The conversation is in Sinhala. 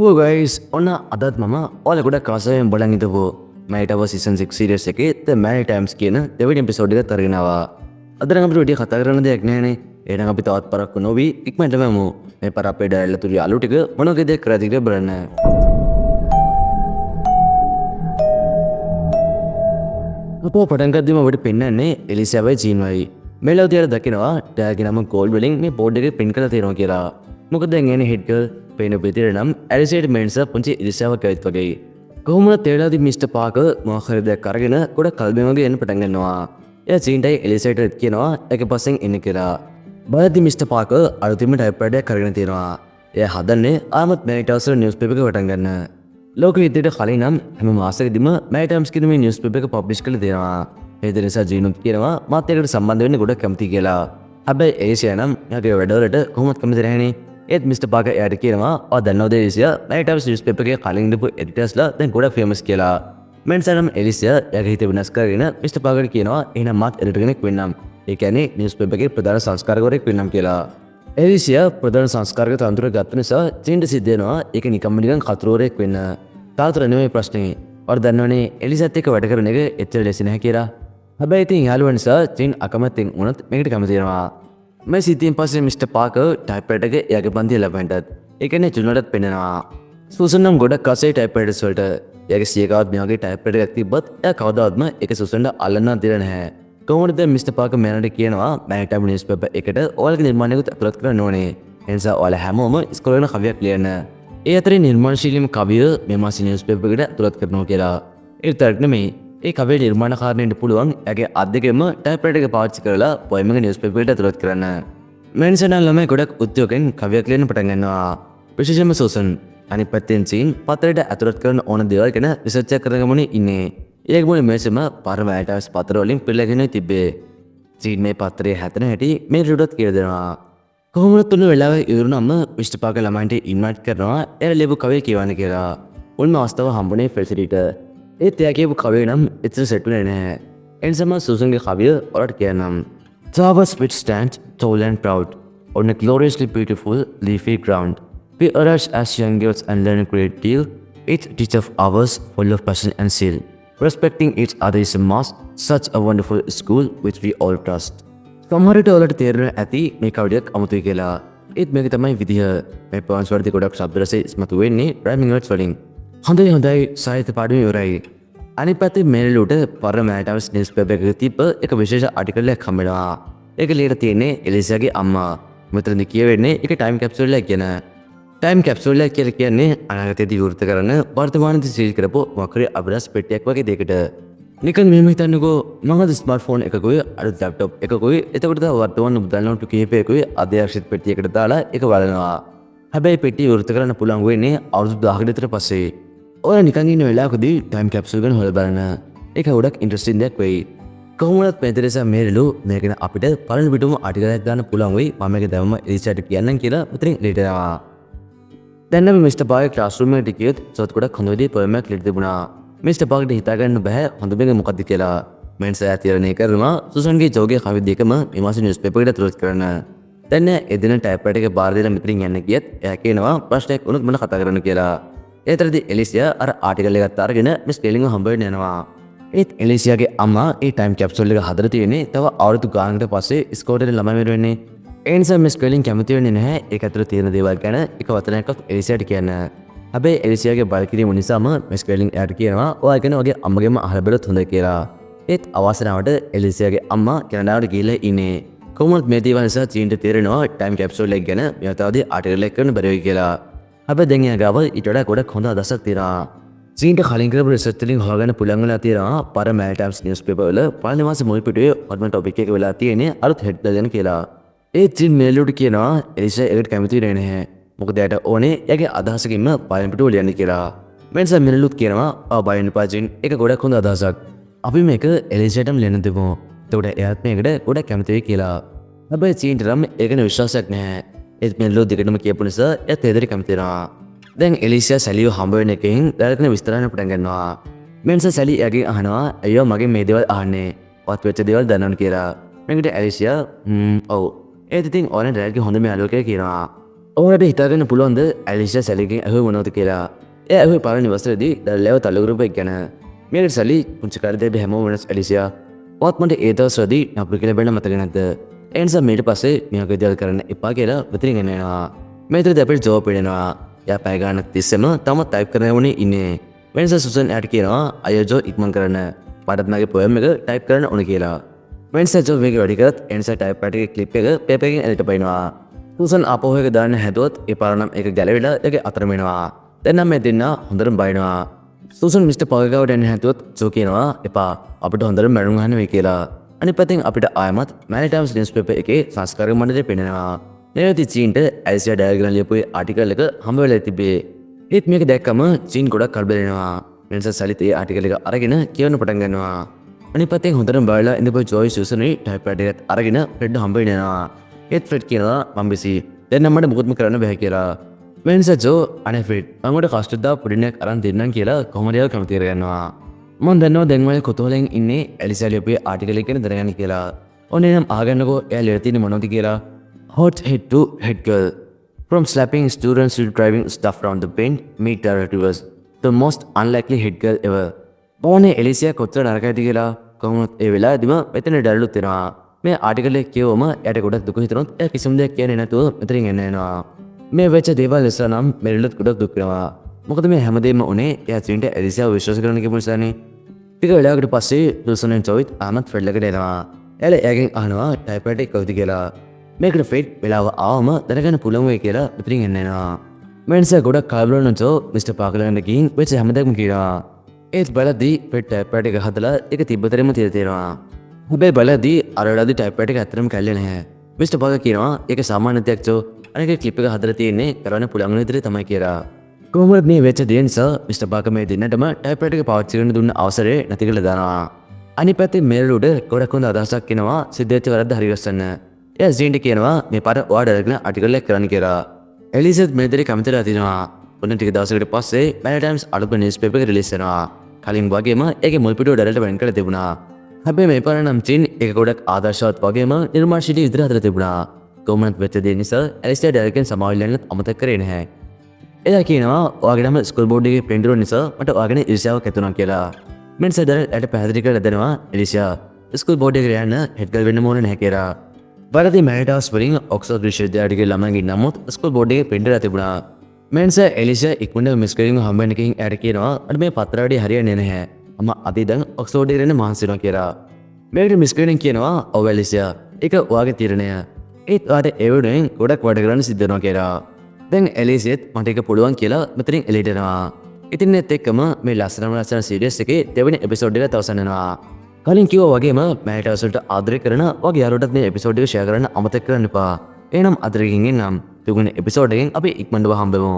හෝ ගයිස් ඔන්න අදත් මම ඔල ගොඩ කාසයෙන් බලන් හිටපු මයිටව සීසන් 6 සීරීස් එකේ The Many Times කියන දෙවෙනි එපිසෝඩ් එක තරගෙනවා. අද නම් අපිට විදිය කතා කරන්න දෙයක් නැහැනේ. එහෙනම් අපි තවත් පරක්කු නොවි ඉක්මනටම යමු. මේ පර අපේ ඩයල් තුරු යාළු ටික මොනවද දෙයක් කරලා තියලා බලන්න. අපෝ පටන් ගද්දිම අපිට පෙන්වන්නේ එලිසාවයි ජීන්වයි. මේලව තියලා දකිනවා ටැග් නම ගෝල්ඩ් වලින් මේ බෝඩ් එකේ පින් කරලා තියෙනවා කියලා. මොකද දැන් එන්නේ හෙඩ් ගර්ල් පේන පිටිර නම් ඇලිසේට මෙන්ස පුංචි එලිසාවක් ඇවිත් වගේ. කොහොමද තේරලාදි මිස්ටර් පාකර් මොකක් හරි දෙයක් අරගෙන ගොඩක් කල්බෙන් වගේ එන්න පටන් ගන්නවා. එයා ජීන්ටයි එලිසේට කියනවා එක පස්සෙන් එන්න කියලා. බලද්දි මිස්ටර් පාකර් අලුතින්ම ටයිප්‍රයිටර් එකක් අරගෙන තියෙනවා. එයා හදන්නේ ආමත් මැනිටවස් වල නිවුස් පේපර් එක වටන් ගන්න. ලෝක විද්‍යාවට කලින් නම් හැම මාසෙකදීම මැනිටවස් කියන මේ නිවුස් පේපර් එක පබ්ලිෂ් කරලා දෙනවා. ඒ නිසා ජීනුත් කියනවා මාත් ඒකට සම්බන්ධ වෙන්න ගොඩක් කැමතියි කියලා. හැබැයි එලිසියා නම් එයාගේ වැඩවලට කොහොමද කැමති නැහැනේ. ඒත් මිස්ටර් පාකර් එයාට කියනවා ඔය දන්නවද එලිසියා මැනිටවස් නිවුස් පේපර් එකේ කලින් ඉඳපු එඩිටර්ස්ලා දැන් ගොඩක් ෆේමස් කියලා. මෙන්සනම් එලිසියා එයාගේ හිත වෙනස් කරගෙන මිස්ටර් පාකර් කියනවා එහෙනම් මාත් එඩිටර් කෙනෙක් වෙන්නම්. ඒ කියන්නේ නිවුස් පේපර් එකේ ප්‍රධාන සංස්කාරකවරයෙක් වෙන්නම් කියලා. එලිසියා ප්‍රධාන සංස්කාරක තන්ත්‍රය ගත්ත නිසා ජීන්ට සිද්ධ වෙනවා ඒක නිකම්ම නිකන් කතුරුවරයෙක් වෙන්න. තාතර නෙමෙයි ප්‍රශ්නේ. ඔර දන්නවනේ එලිසත් එක්ක වැඩ කරන එක එච්චර ලෙසි නැහැ කියලා. හැබැයි ඉතින් යාළුවා නිසා ජීන් අකමැත්තෙන් වුණත් මේකට කැමති වෙනවා. මේ සිද්ධියෙන් පස්සේ මිස්ටර් පාකර් ටයිප්‍රයිටර් එක එයාගේ පන්තිය ලැබෙන්නත් ඒ කියන්නේ ජුනටත් පෙන්නනවා. සූසන් නම් ගොඩක් කසේ ටයිප්‍රයිටර්ස් වලට එයාගේ සියකාවත් මේ වගේ ටයිප්‍රයිටර් එකක් තිබ්බත් එයා කවදාවත්ම ඒක සූසන්ට අල්ලන්න දෙලා නැහැ. කොහොමද දැන් මිස්ටර් පාකර් මෑනට කියනවා මෑනිටයිම් නිවුස් පේපර් එකට ඔයාලගේ නිර්මාණයකුත් ඇතුළත් කරන්න ඕනේ. ඒ නිසා ඔයාලා හැමෝම ඉස්කෝලේ යන කවියක් ලියන්න. ඒ අතරේ නිර්මාණශීලීම කවිය මේ මාසේ නිවුස් පේපර් එකට ඇතුළත් කරනවා කියලා. ඒ විතරක් නෙමෙයි ඒ කවිය නිර්මාණකාරයන්ට පුළුවන් එයාගේ අත් දෙකෙන්ම ටයිප්‍රයිටර් එක පාවිච්චි කරලා පොයම් එක නිවුස් පේපර් එකට ඇතුළත් කරන්න. මෙන්සන ළමයි ගොඩක් උද්‍යෝගයෙන් කවියක් ලියන්න පටන් ගන්නවා. විශේෂයෙන්ම සූසන් අනිත් පැත්තෙන් සීන් පත්‍රයට ඇතුළත් කරන ඕන දේවල් ගැන රිසර්ච් එකක් කරගෙන ගමනේ ඉන්නේ. ඒක මොනේ මේසෙම පරම ඇටස් පත්‍ර වලින් පිළිගෙන තිබ්බේ. සීන් මේ පත්‍රයේ හැතන හැටි මේ රිඩොත් කියලා දෙනවා. කොහොමද තුන වෙලාවේ ඉවරුනම මිස්ටර් පාකර් ළමයින්ට ඉන්වයිට් කරනවා එයාලා ලියපු කවිය කියවන්න කියලා. උන්ම අවස්ථාව හම්බුනේ ෆෙසිලිට. ඒත් එයා කියපු කවිය නම් එච්චර සෙට් වෙන්නේ නැහැ. එනිසම සූසන්ගේ කවිය ඔයාලට කියන්නම්. Towers which stand tall and proud on a gloriously beautiful leafy ground. We arise as young girls and learn a great deal. Each teach of ours full of passion and zeal. Respecting each other is a must. Such a wonderful school which we all trust. සමහරට ඔයාලට තේරෙන්න ඇති මේ කවියක් අමුතුයි කියලා. ඒත් මේක තමයි විදිහ. මේ පොයින්ට්ස් වලදී ගොඩක් ශබ්ද රස ඉස්මතු වෙන්නේ රයිමින් වර්ඩ්ස් වලින්. හොඳයි සාහිත්‍ය පාඩුවේ ඉවරයි. අනිත් පැත්තේ මේලුට පරම මැනිටවස් නිවුස් පේපර් එකක තිබ්බ එක විශේෂ ආටිකල් එකක් හම්බෙනවා. ඒක ලියලා තියෙන්නේ එලිසියාගේ අම්මා. මෙතනදී කියවෙන්නේ ඒක ටයිම් කැප්සූල් එකක් ගැන. ටයිම් කැප්සූල් එක කියලා කියන්නේ අනාගතයේදී විවෘත කරන වර්තමානයේදී සීල් කරපු වක්‍රේ අභ්‍යාස පෙට්ටියක් වගේ දෙයකට. නිකන් මෙහෙම හිතන්නකෝ මම අද ස්මාර්ට්ෆෝන් එකකුයි අලුත් ලැප්ටොප් එකකුයි එතකොට තව වර්තමාන මුදල් නෝට්ටු කිහිපයකුයි අධ්‍යක්ෂිත පෙට්ටියකට දාලා ඒක බලනවා. හැබැයි පෙට්ටිය විවෘත කරන්න පුළුවන් වෙන්නේ අවුරුදු 10කට විතර පස්සේ. ඔය නිකන් ඉන්න වෙලාවකදී ටයිම් කැප්සූල් ගැන හොයලා බලන්න. ඒක ගොඩක් ඉන්ටරෙස්ටිං දෙයක් වෙයි. කොහොමවත් මෙතනසා මේරලු මේක ගැන අපිට පළවෙනි පිටුම ආටිකලයක් ගන්න පුළුවන් වෙයි. මම මේක දැම්ම එලිසාට කියන්නම් කියලා මෙතනින් ලියනවා. දැන් අපි මිස්ටර් පාකර් ක්ලාස් රූම් එකට ගියොත් සොත් ගොඩක් හොඳ විදිහේ පොයම් එකක් ලියලා තිබුණා. මිස්ටර් පාකර්ට හිතා ගන්න බෑ හොඳ මේක මොකක්ද කියලා. මෙන්සා තීරණය කරනවා සුසන්ගේ ජෝගේ කවි දෙකම මේ මාසේ නිවුස් පේපර් එකට ඇතුළත් කරන්න. දැන් එදින ටයිප්‍රයිටර් එක බාර දෙලා මෙතනින් යන්න ගියත් එයා කියනවා ප්‍රශ්නයක් වුණොත් මම කතා කරන්න කියලා. ඒතරදී එලිසියා අර ආටිකල් එකත් අරගෙන මිස් ටෙලින්ව හම්බ වෙන්න යනවා. ඒත් එලිසියාගේ අම්මා ඒ ටයිම් කැප්සූල් එක හදලා තියෙන්නේ තව අවුරුදු ගානකට පස්සේ ස්කෝටේ ළමයි මෙර වෙන්නේ. ඒ නිසා මිස් ටෙලින් කැමති වෙන්නේ නැහැ ඒක ඇතුළේ තියෙන දේවල් ගැන එක වචනයක්වත් එලිසියාට කියන්න. හැබැයි එලිසියාගේ බල කිරීම නිසාම මිස් ටෙලින් එයාට කියනවා ඔයා ගැන ඔගේ අම්මගෙම අහලා බලුත් හොඳයි කියලා. ඒත් අවාසනාවට එලිසියාගේ අම්මා කැනඩාවට ගිහලා ඉන්නේ. කොහොමද මේ දේවල් නිසා චීන්ට තේරෙනවා ටයිම් කැප්සූල් එක ගැන මෙතනදී ආටිකල් එකක් කරන්න බැරි වෙයි කියලා. හැබැයි දැන් එයා ගාව ඊට වඩා ගොඩක් හොඳ අදහසක් තියෙනවා. චීන්ට කලින් කරපු රිසර්ච් වලින් හොයාගන්න පුළුවන් වෙලා තියෙනවා පරම මැනිටයිම්ස් නිවුස් පේපර් වල පළවෙනි මාසේ මුල් පිටුවේ හොත්ම ටොපික් එක වෙලා තියෙන්නේ අලුත් හෙඩ්ලයින් ගැන කියලා. ඒ චීන් මේලුට කියනවා එලිසා ඒකට කැමති වෙන්නේ නැහැ. මොකද එයාට ඕනේ එයාගේ අදහසකින්ම පළවෙනි පිටුව ලියන්න කියලා. මෙන්සා මේලුත් කියනවා බයින් පාචින් ඒක ගොඩක් හොඳ අදහසක්. අපි මේක එලිසාටම ලියන්න දෙමු. එතකොට එයාත් මේකට ගොඩක් කැමති වෙයි කියලා. හැබැයි චීන්ට නම් ඒකන විශ්වාසයක් නැහැ. ඒත් මේලු දෙකටම කියපු නිසා එයාත් ඒදරි කැමති වෙනවා. දැන් එලිසියා සැලිව හම්බ වෙන එකෙන් දැනගෙන විස්තරයන් පටන් ගන්නවා. මෙන්සා සැලි එයාගෙන් අහනවා අයියෝ මගේ මේ දේවල් අහන්නේ වත් වෙච්ච දේවල් දන්නවද කියලා. මේකට එලිසියා ඔව් ඒත් ඉතින් ඕනේ ඩැඩ්ගේ හොඳම යාළුවෙක් කියනවා. ඔහුට හිතාගන්න පුළුවන්ද ඇලිෂා සැලිගෙන් ඇහුව මොනවද කියලා. එය ඇහුවේ පළවෙනි වසරේදී දල්ලෑව තල්ලුගරුපෙක් ගැන. මේකට සලි පුංචි කාලේදී හැමෝම වෙනස් ඇලිෂා. ඔත් මට ඒ දවස්වලදී නපුරු කියලා බැලුවා මතක නැද්ද? ඒ නිසා මීට පස්සේ මියාගේ දේවල් කරන්න එපා කියලා මෙතනින් එනවා. මේ විතරද අපිට ජෝබ් වෙනවා. යා පැය ගානක් තිස්සෙම තම ටයිප් කරන වුණේ ඉන්නේ. වෙනස සුසන් ඇට කියනවා අයියෝ ජෝ ඉක්මන් කරන්න. මටත් මගේ පොයම් එක ටයිප් කරන්න ඕන කියලා. වෙනස ජෝ මේක වැඩි කරත් එන්සා ටයිප් පැට් එකේ ක්ලිප් එක පේපර් එකෙන් එලිට පයින්නවා. සුසන් ආපහු එක දාන්න හැදුවොත් ඒ පාර නම් ඒක ගැලවිලා ඒකේ අතර වෙනවා. දැන් නම් මේ දෙන්න හොඳටම බයිනවා. සුසන් මිස්ටර් පගගාවට එන්න හැදුවොත් ජෝ කියනවා එපා අපිට හොඳටම බැනුම් ගන්න වෙයි කියලා. අනිත් පැත්තෙන් අපිට ආයමත් මැනි ටයිම්ස් නිවුස් පේපර් එකේ සංස්කාරක මණ්ඩලය පෙන්නනවා. නෙවති චීන්ට ඇලිසියා ඩයග්‍රෑම් ලියපු ආටිකල් එක හම්බ වෙලා තිබේ. ඒත් මේක දැක්කම චීන් ගොඩක් කලබලෙනවා. වෙනස සලිත් ඒ ආටිකල් එක අරගෙන කියවන්න පටන් ගන්නවා. අනිත් පැත්තෙන් හොඳටම බලලා ඉඳපු ජෝයි සුසන්යි ටයිප් පැඩ් එකත් අරගෙන ෆ්‍රෙඩ් හම්බ වෙනවා. ඒත් ෆ්‍රෙඩ් කියනවා මම බිසි. දැන් නම් මට මුකුත්ම කරන්න බෑ කියලා. වෙනස ජෝ අනේ ෆ්‍රෙඩ් මම උඩ කස්ටර්ඩ් පොඩිනක් අරන් දෙන්නම් කියලා කොහොමද ඒක කැමති කරගන්නවා. මම දන්නවා දැන් මම කොතෝලෙන් ඉන්නේ ඇලිසියා ලියපු ආටිකල් එක ගැන දැනගන්න කියලා. ඔන්නේ නම් ආගන්නකෝ එයා ලියලා තියෙන්නේ මොනවද කියලා. Hot head to head girl. From slapping students to driving stuff around the bend, meet direct reverse. The most unlikely head girl ever. ඕනේ එලිසියා කොච්චර නරකයිද කියලා කොහොමද ඒ වෙලාවේදීම මෙතන ඩල්ලුත් වෙනවා. මේ ආටිකල් එක කියවම එයාට ගොඩක් දුක හිතෙනොත් එයා කිසිම දෙයක් කියන්නේ නැතුව මෙතනින් එන්න යනවා. මේ වෙච්ච දේවල් නිසා නම් මෙරිලත් ගොඩක් දුක් වෙනවා. මොකද මේ හැමදේම උනේ එයා චීන්ට එලිසියාව විශ්වාස කරන්න කියපු නිසානේ. ටික වෙලාවකට පස්සේ දුසනෙන් චොයිත් ආමත් ෆ්‍රෙඩ් ළඟට එනවා. එයාලා එයාගෙන් අහනවා ටයිප් එක කවුද කියලා. මේකට ෆ්‍රෙඩ් වෙලාව ආවම දැනගන්න පුළුවන් වෙයි කියලා මෙතනින් එන්න එනවා. මෙන්ස ගොඩක් කලබල වෙනචෝ මිස්ටර් පාකර් ළඟට ගිහින් වෙච්ච හැමදේම කියනවා. ඒත් බලද්දී ෆ්‍රෙඩ් ටයිප් එක හදලා ඒක තිබ්බතරෙම තියලා තියෙනවා. හැබැයි බලද්දී අර වෙලාවදී ටයිප් එක ඇත්තටම කැල්ලේ නැහැ. මිස්ටර් පාකර් කියනවා ඒක සාමාන්‍ය දෙයක් චෝ. අනික ක්ලිප් එක හදලා තියෙන්නේ කරන්න පුළුවන් විදිහට තමයි කියලා. කොහොමද මේ වෙච්ච දේ නිසා මිස්ටර් පාකර් මේ දෙන්නටම ටයිප් එක පාවිච්චි කරන්න දුන්න අවසරය නැති කරලා දානවා. අනිත් පැත්තේ මෙරළුඩ ගොඩක් හොඳ අදහසක් එනවා සිද්ධාර්ථ වරද්ද හරිගස්සන්න. එයා ජීන්ට කියනවා මේ පාර ඔයාට අරගෙන ආටිකල් එකක් කරන්න කියලා. එලිසබෙත් මේ දෙලේ කැමතිලා තිනවා. ඔන්න ටික දවසකට පස්සේ මැනි ටයිම්ස් අලුත් නිවුස් පේපර් එක රිලීස් වෙනවා. කලින් වගේම ඒකේ මුල් පිටුව ඩැලට වෙන් කරලා තිබුණා. හැබැයි මේ පාර නම් චීන් ඒක ගොඩක් ආදර්ශවත් වගේම නිර්මාණශීලී විදිහට හදලා තිබුණා. කොහොමද වෙච්ච දේ නිසා ඇලිස්ටර් ඩයරකන් සමාවිල්ලන්නත් අමතක කරේ නැහැ. එයා කියනවා ඔයාගේ නම ස්කූල් බෝඩ් එකේ ප්‍රින්ට් වුණ නිසා මට ඔයාගෙන ඉරිසියාවක් ඇති වුණා කියලා. මෙන්ස ඩයරට පැහැදිලි කරලා දෙනවා එලිසියා ස්කූල් බෝඩ් එකට යන්න හෙඩ් ගර්ල් වෙන්න ඕනේ නැහැ කියලා. වරදී මැනිටාස් වලින් ඔක්ස්ෆර්ඩ් විශ්වවිද්‍යාලයේ ළමයින්ගේ නමුත් ස්කූල් බෝඩ් එකේ ප්‍රින්ටර් තිබුණා. මෙන්ස එලිසියා ඉක්මනට මිස්කරින් හම්බෙන්න එකකින් ඇඩ කියනවා අර මේ පත්‍ර වැඩි හරියන්නේ නැහැ. මම අද දැන් ඔක්ස්ෆර්ඩ් එකට යන්න මහන්සි වෙනවා කියලා. මේකට මිස්කරින් කියනවා ඔව් එලිසියා ඒක ඔයාගේ තීරණය. ඒත් ඔයාට ඒ වෙනුවෙන් ගොඩක් වැඩ කරන්න සිද්ධ වෙනවා කියලා. දැන් එලිසියත් මට ඒක පුළුවන් කියලා මෙතනින් එළියට එනවා. ඉතින් ඒත් එක්කම මේ ලස්සන සීරීස් එකේ දෙවෙනි එපිසෝඩ් එක තවසන් වෙනවා. කලින් කිව්වා වගේම මෑනිටාස් වලට ආදරය කරන වගේ යාළුවටත් මේ එපිසෝඩ් එක ෂෙයා කරන්න අමතක කරන්න එපා. එහෙනම් අදට ගිහින් එන්නම්. තුන්වෙනි එපිසෝඩ් එකෙන් අපි ඉක්මනටම හම්බෙමු.